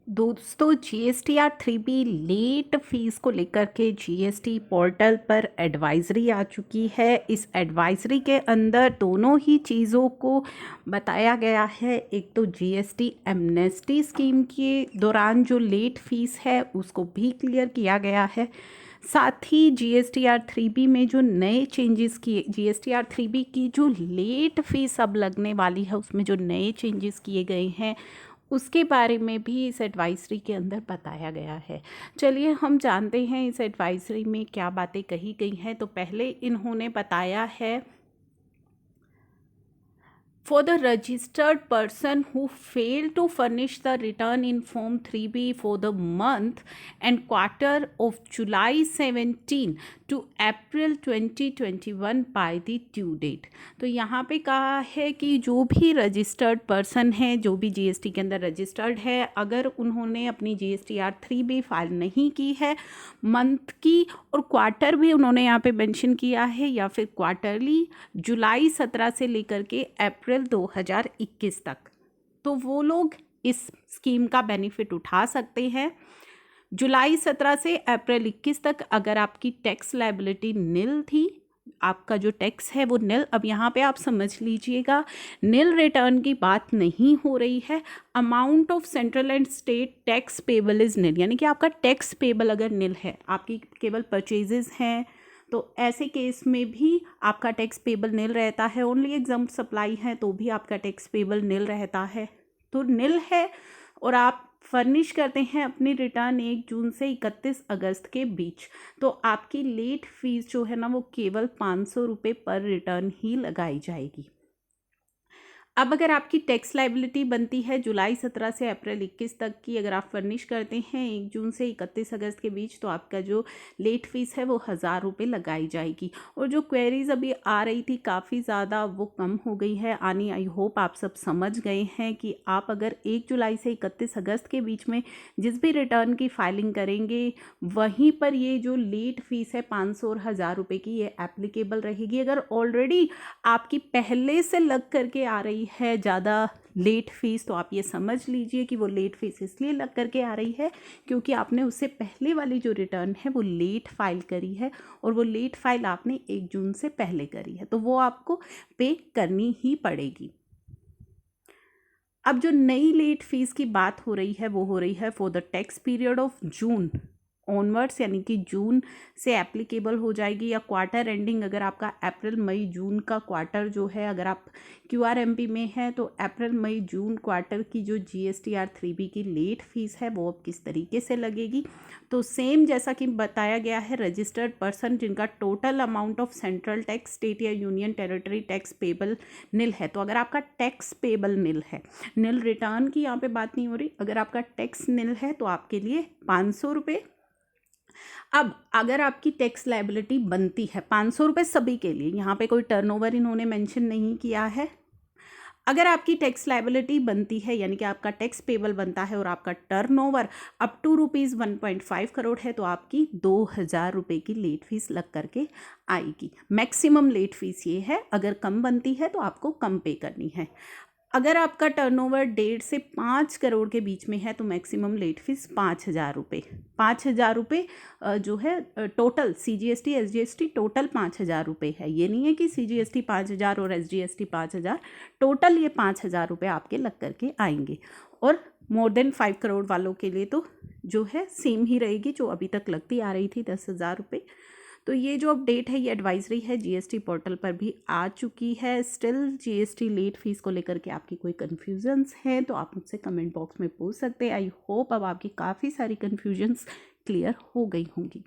दोस्तों GSTR 3B late fees को लेकर के GST पोर्टल पर एडवाइजरी आ चुकी है। इस एडवाइजरी के अंदर दोनों ही चीज़ों को बताया गया है। एक तो GST एमनेस्टी स्कीम के दौरान जो लेट फीस है उसको भी क्लियर किया गया है। साथ ही GSTR 3B में जो नए चेंजेस किए, GSTR 3B की जो लेट फीस अब लगने वाली है उसमें जो नए चेंजेस किए गए हैं उसके बारे में भी इस एडवाइजरी के अंदर बताया गया है। चलिए हम जानते हैं इस एडवाइजरी में क्या बातें कही गई हैं। तो पहले इन्होंने बताया है, for the registered person who failed to furnish the return in Form 3B for the month and quarter of July 17 to April 2021 by the due date। तो यहाँ पे कहा है कि जो भी रजिस्टर्ड पर्सन है, जो भी GST के अंदर रजिस्टर्ड है, अगर उन्होंने अपनी GSTR 3B फाइल नहीं की है, मंथ की और क्वार्टर भी उन्होंने यहाँ पे मेंशन किया है, या फिर क्वार्टरली जुलाई 17 से लेकर के अप्रैल 2021 तक, तो वो लोग इस स्कीम का बेनिफिट उठा सकते हैं। जुलाई 17 से अप्रैल 21 तक अगर आपकी टैक्स लायबिलिटी निल थी, आपका जो टैक्स है वो निल, अब यहाँ पे आप समझ लीजिएगा निल रिटर्न की बात नहीं हो रही है। Amount of central and state tax payable is nil, यानी कि आपका टैक्स पेबल अगर निल है, आपकी केवल परचेजेस हैं, तो ऐसे केस में भी आपका टैक्स पेबल निल रहता है। ओनली एग्जाम सप्लाई है तो भी आपका टैक्स पेबल निल रहता है। तो निल है और आप फर्निश करते हैं अपनी रिटर्न 1 जून से 31 अगस्त के बीच, तो आपकी लेट फीस जो है ना वो केवल 500 रुपये पर रिटर्न ही लगाई जाएगी। अब अगर आपकी टैक्स लायबिलिटी बनती है जुलाई 17 से अप्रैल 21 तक की, अगर आप फर्निश करते हैं 1 जून से 31 अगस्त के बीच, तो आपका जो लेट फीस है वो 1000 रुपये लगाई जाएगी। और जो क्वेरीज अभी आ रही थी काफ़ी ज़्यादा, वो कम हो गई है आनी। आई होप आप सब समझ गए हैं कि आप अगर 1 जुलाई से 31 अगस्त के बीच में जिस भी रिटर्न की फाइलिंग करेंगे, वहीं पर ये जो लेट फीस है 500 और 1000 रुपये की, ये एप्लीकेबल रहेगी। अगर ऑलरेडी आपकी पहले से लग करके आ रही है ज़्यादा लेट फीस, तो आप ये समझ लीजिए कि वो लेट फीस इसलिए लग करके आ रही है क्योंकि आपने उससे पहले वाली जो रिटर्न है वो लेट फाइल करी है, और वो लेट फाइल आपने 1 जून से पहले करी है, तो वो आपको पे करनी ही पड़ेगी। अब जो नई लेट फीस की बात हो रही है वो हो रही है for the tax period of June onwards, यानी कि जून से एप्लीकेबल हो जाएगी, या क्वार्टर एंडिंग अगर आपका अप्रैल मई जून का क्वार्टर जो है, अगर आप QRMP में है तो अप्रैल मई जून क्वार्टर की जो GSTR 3B की लेट फीस है वो अब किस तरीके से लगेगी। तो सेम जैसा कि बताया गया है, रजिस्टर्ड पर्सन जिनका total amount of central tax, state या यूनियन टेरिटरी टैक्स पेबल निल है, तो अगर आपका टैक्स पेबल निल है, निल रिटर्न की यहाँ पे बात नहीं हो रही, अगर आपका टैक्स निल है तो आपके लिए 500 रुपये। अब अगर आपकी टैक्स लायबिलिटी बनती है 500 रुपये सभी के लिए, यहाँ पे कोई टर्नओवर इन्होंने मेंशन नहीं किया है। अगर आपकी टैक्स लायबिलिटी बनती है, यानी कि आपका टैक्स पेबल बनता है और आपका टर्नओवर अप टू ₹1.5 करोड़ है, तो आपकी 2000 रुपये की लेट फीस लग करके आएगी। मैक्सिमम लेट फीस ये है, अगर कम बनती है तो आपको कम पे करनी है। अगर आपका टर्नओवर 1.5 से 5 करोड़ के बीच में है तो मैक्सिमम लेट फीस 5000 रुपये। 5000 रुपये जो है टोटल CGST SGST टोटल 5000 रुपये है। ये नहीं है कि CGST 5000 और SGST 5000, टोटल ये 5000 रुपये आपके लग करके आएंगे। और मोर देन 5 करोड़ वालों के लिए तो जो है सेम ही रहेगी जो अभी तक लगती आ रही थी, 10,000 रुपये। तो ये जो अपडेट है, ये एडवाइजरी है, GST पोर्टल पर भी आ चुकी है। स्टिल GST लेट फीस को लेकर के आपकी कोई कन्फ्यूजन्स हैं तो आप मुझसे कमेंट बॉक्स में पूछ सकते हैं। आई होप अब आपकी काफ़ी सारी कन्फ्यूजन्स क्लियर हो गई होंगी।